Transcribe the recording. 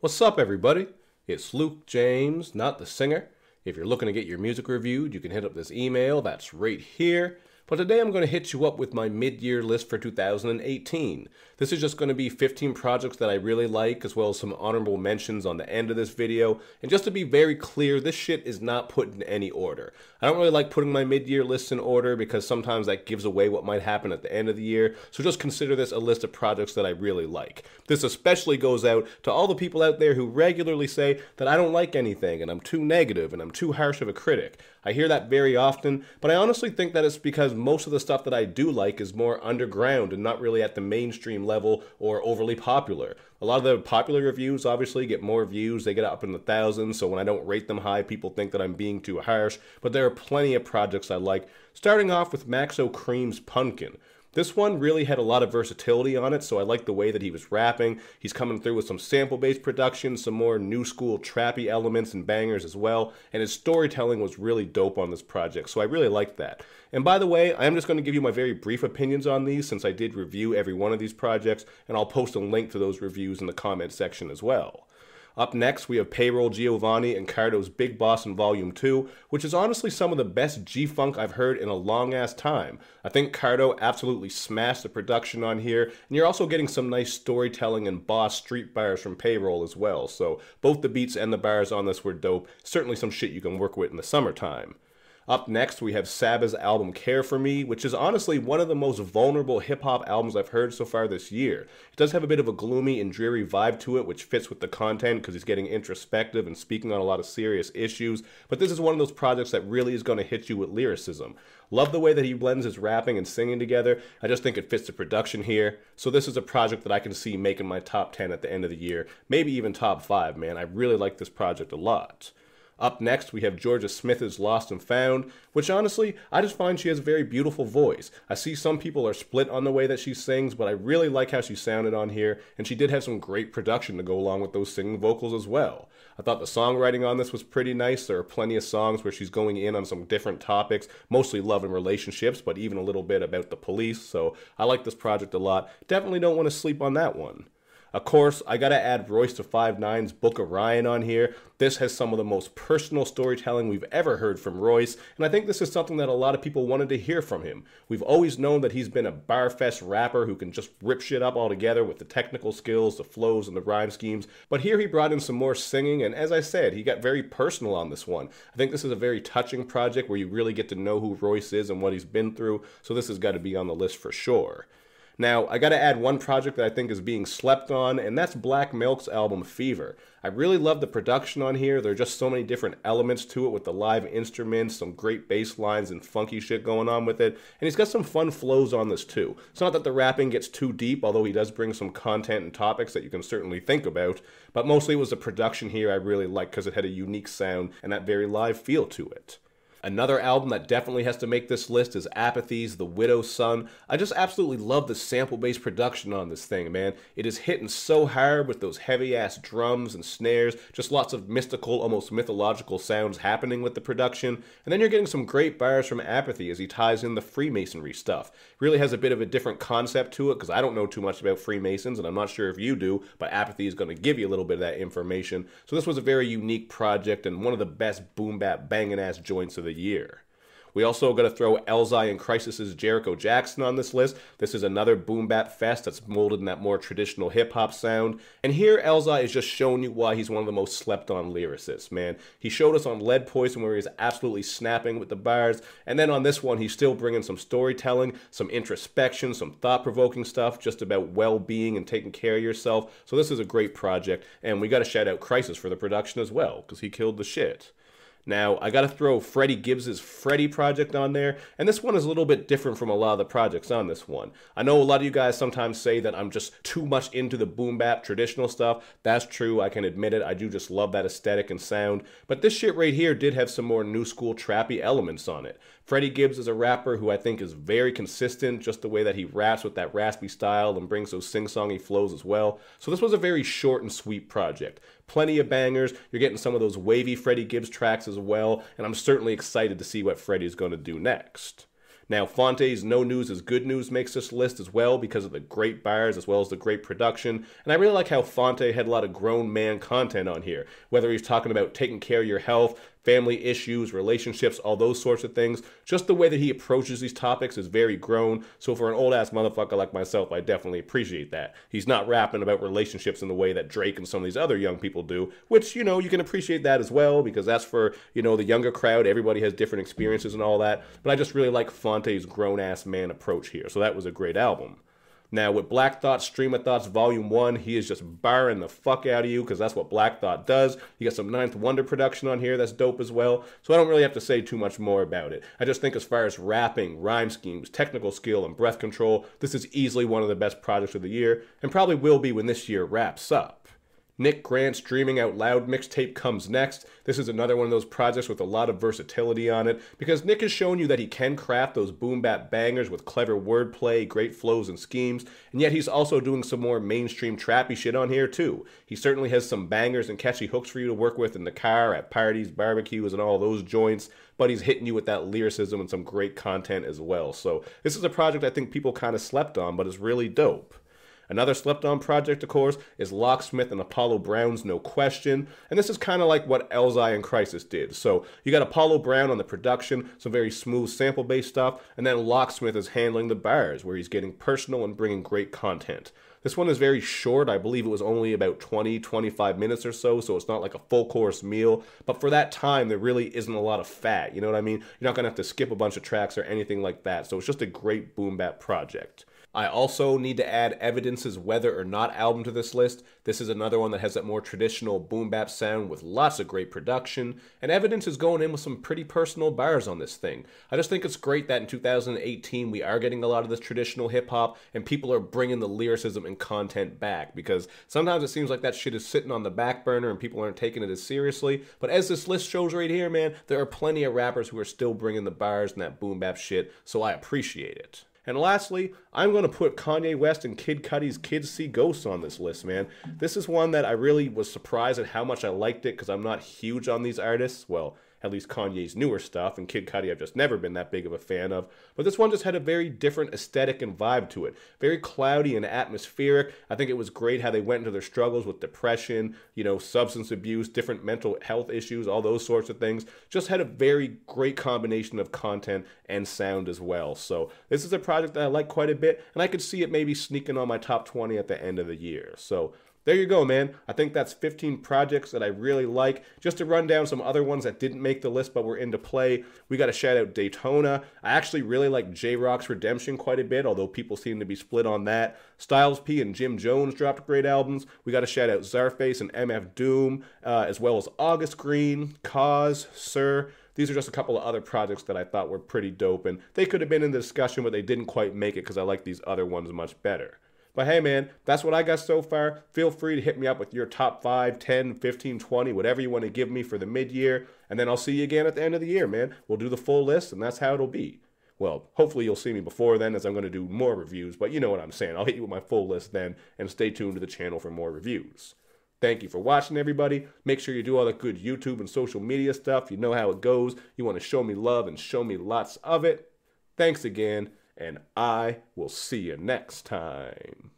What's up, everybody? It's Luke James, not the singer. If you're looking to get your music reviewed, you can hit up this email that's right here. But today I'm going to hit you up with my mid-year list for 2018. This is just going to be 15 projects that I really like, as well as some honorable mentions on the end of this video. And just to be very clear, this shit is not put in any order. I don't really like putting my mid-year lists in order because sometimes that gives away what might happen at the end of the year. So just consider this a list of projects that I really like. This especially goes out to all the people out there who regularly say that I don't like anything and I'm too negative and I'm too harsh of a critic. I hear that very often, but I honestly think that it's because most of the stuff that I do like is more underground and not really at the mainstream level or overly popular. A lot of the popular reviews obviously get more views, they get up in the thousands, so when I don't rate them high, people think that I'm being too harsh, but there are plenty of projects I like, starting off with Maxo Cream's Punken. This one really had a lot of versatility on it, so I like the way that he was rapping. He's coming through with some sample-based production, some more new school trappy elements and bangers as well, and his storytelling was really dope on this project, so I really liked that. And by the way, I am just going to give you my very brief opinions on these since I did review every one of these projects, and I'll post a link to those reviews in the comment section as well. Up next, we have Payroll Giovanni and Cardo's Big Bossin Volume 2, which is honestly some of the best G-Funk I've heard in a long-ass time. I think Cardo absolutely smashed the production on here, and you're also getting some nice storytelling and boss street bars from Payroll as well, so both the beats and the bars on this were dope, certainly some shit you can work with in the summertime. Up next, we have Saba's album Care For Me, which is honestly one of the most vulnerable hip-hop albums I've heard so far this year. It does have a bit of a gloomy and dreary vibe to it, which fits with the content because he's getting introspective and speaking on a lot of serious issues, but this is one of those projects that really is going to hit you with lyricism. Love the way that he blends his rapping and singing together. I just think it fits the production here. So this is a project that I can see making my top 10 at the end of the year, maybe even top 5, man. I really like this project a lot. Up next, we have Jorja Smith's Lost and Found, which honestly, I just find she has a very beautiful voice. I see some people are split on the way that she sings, but I really like how she sounded on here, and she did have some great production to go along with those singing vocals as well. I thought the songwriting on this was pretty nice. There are plenty of songs where she's going in on some different topics, mostly love and relationships, but even a little bit about the police, so I like this project a lot. Definitely don't want to sleep on that one. Of course, I gotta add Royce to 5'9's Book of Ryan on here. This has some of the most personal storytelling we've ever heard from Royce, and I think this is something that a lot of people wanted to hear from him. We've always known that he's been a barfest rapper who can just rip shit up altogether with the technical skills, the flows, and the rhyme schemes, but here he brought in some more singing, and as I said, he got very personal on this one. I think this is a very touching project where you really get to know who Royce is and what he's been through, so this has got to be on the list for sure. Now, I gotta add one project that I think is being slept on, and that's Black Milk's album Fever. I really love the production on here. There are just so many different elements to it with the live instruments, some great bass lines and funky shit going on with it, and he's got some fun flows on this too. It's not that the rapping gets too deep, although he does bring some content and topics that you can certainly think about, but mostly it was the production here I really liked because it had a unique sound and that very live feel to it. Another album that definitely has to make this list is Apathy's The Widow's Son. I just absolutely love the sample-based production on this thing, man. It is hitting so hard with those heavy-ass drums and snares, just lots of mystical, almost mythological sounds happening with the production. And then you're getting some great bars from Apathy as he ties in the Freemasonry stuff. Really has a bit of a different concept to it because I don't know too much about Freemasons, and I'm not sure if you do, but Apathy is going to give you a little bit of that information. So this was a very unique project and one of the best boom-bap banging-ass joints of the year. We also got to throw Elzhi and Khrysis' Jericho Jackson on this list. This is another boom bap fest that's molded in that more traditional hip hop sound. And here Elzhi is just showing you why he's one of the most slept on lyricists, man. He showed us on Lead Poison where he's absolutely snapping with the bars. And then on this one, he's still bringing some storytelling, some introspection, some thought-provoking stuff just about well-being and taking care of yourself. So this is a great project. And we got to shout out Khrysis for the production as well because he killed the shit. Now, I gotta throw Freddie Gibbs' Freddie project on there, and this one is a little bit different from a lot of the projects on this one. I know a lot of you guys sometimes say that I'm just too much into the boom bap traditional stuff. That's true, I can admit it. I do just love that aesthetic and sound, but this shit right here did have some more new school trappy elements on it. Freddie Gibbs is a rapper who I think is very consistent, just the way that he raps with that raspy style and brings those sing-songy flows as well. So this was a very short and sweet project. Plenty of bangers, you're getting some of those wavy Freddie Gibbs tracks as well, and I'm certainly excited to see what Freddie's going to do next. Now, Phonte's No News is Good News makes this list as well because of the great bars as well as the great production. And I really like how Phonte had a lot of grown man content on here, whether he's talking about taking care of your health, family issues, relationships, all those sorts of things. Just the way that he approaches these topics is very grown. So for an old-ass motherfucker like myself, I definitely appreciate that. He's not rapping about relationships in the way that Drake and some of these other young people do, which, you know, you can appreciate that as well because that's for, you know, the younger crowd. Everybody has different experiences and all that. But I just really like Phonte's grown-ass man approach here. So that was a great album. Now, with Black Thought Stream of Thoughts Volume 1, he is just barring the fuck out of you because that's what Black Thought does. You got some Ninth Wonder production on here that's dope as well. So I don't really have to say too much more about it. I just think as far as rapping, rhyme schemes, technical skill, and breath control, this is easily one of the best projects of the year and probably will be when this year wraps up. Nick Grant's Dreaming Out Loud mixtape comes next. This is another one of those projects with a lot of versatility on it because Nick has shown you that he can craft those boom bap bangers with clever wordplay, great flows and schemes, and yet he's also doing some more mainstream trappy shit on here too. He certainly has some bangers and catchy hooks for you to work with in the car, at parties, barbecues, and all those joints, but he's hitting you with that lyricism and some great content as well. So this is a project I think people kind of slept on, but it's really dope. Another slept-on project, of course, is Locksmith and Apollo Brown's No Question, and this is kind of like what Elzhi and Crisis did. So you got Apollo Brown on the production, some very smooth sample-based stuff, and then Locksmith is handling the bars, where he's getting personal and bringing great content. This one is very short. I believe it was only about 20-25 minutes or so it's not like a full-course meal, but for that time, there really isn't a lot of fat, you know what I mean? You're not going to have to skip a bunch of tracks or anything like that, so it's just a great boom-bap project. I also need to add Evidence's Whether or Not album to this list. This is another one that has that more traditional boom bap sound with lots of great production, and Evidence is going in with some pretty personal bars on this thing. I just think it's great that in 2018 we are getting a lot of this traditional hip hop and people are bringing the lyricism and content back, because sometimes it seems like that shit is sitting on the back burner and people aren't taking it as seriously, but as this list shows right here, man, there are plenty of rappers who are still bringing the bars and that boom bap shit, so I appreciate it. And lastly, I'm going to put Kanye West and Kid Cudi's Kids See Ghosts on this list, man. This is one that I really was surprised at how much I liked it because I'm not huge on these artists. Well, at least Kanye's newer stuff, and Kid Cudi I've just never been that big of a fan of. But this one just had a very different aesthetic and vibe to it. Very cloudy and atmospheric. I think it was great how they went into their struggles with depression, you know, substance abuse, different mental health issues, all those sorts of things. Just had a very great combination of content and sound as well. So this is a project that I like quite a bit, and I could see it maybe sneaking on my top 20 at the end of the year. So there you go, man. I think that's 15 projects that I really like. Just to run down some other ones that didn't make the list but were into play, we got to shout out Daytona. I actually really like J-Rock's Redemption quite a bit, although people seem to be split on that. Styles P and Jim Jones dropped great albums. We got to shout out Czarface and MF Doom, as well as August Green, Cause, Sir. These are just a couple of other projects that I thought were pretty dope, and they could have been in the discussion, but they didn't quite make it because I like these other ones much better. But hey, man, that's what I got so far. Feel free to hit me up with your top 5, 10, 15, 20, whatever you want to give me for the mid-year. And then I'll see you again at the end of the year, man. We'll do the full list, and that's how it'll be. Well, hopefully you'll see me before then, as I'm going to do more reviews. But you know what I'm saying. I'll hit you with my full list then, and stay tuned to the channel for more reviews. Thank you for watching, everybody. Make sure you do all the good YouTube and social media stuff. You know how it goes. You want to show me love and show me lots of it. Thanks again. And I will see you next time.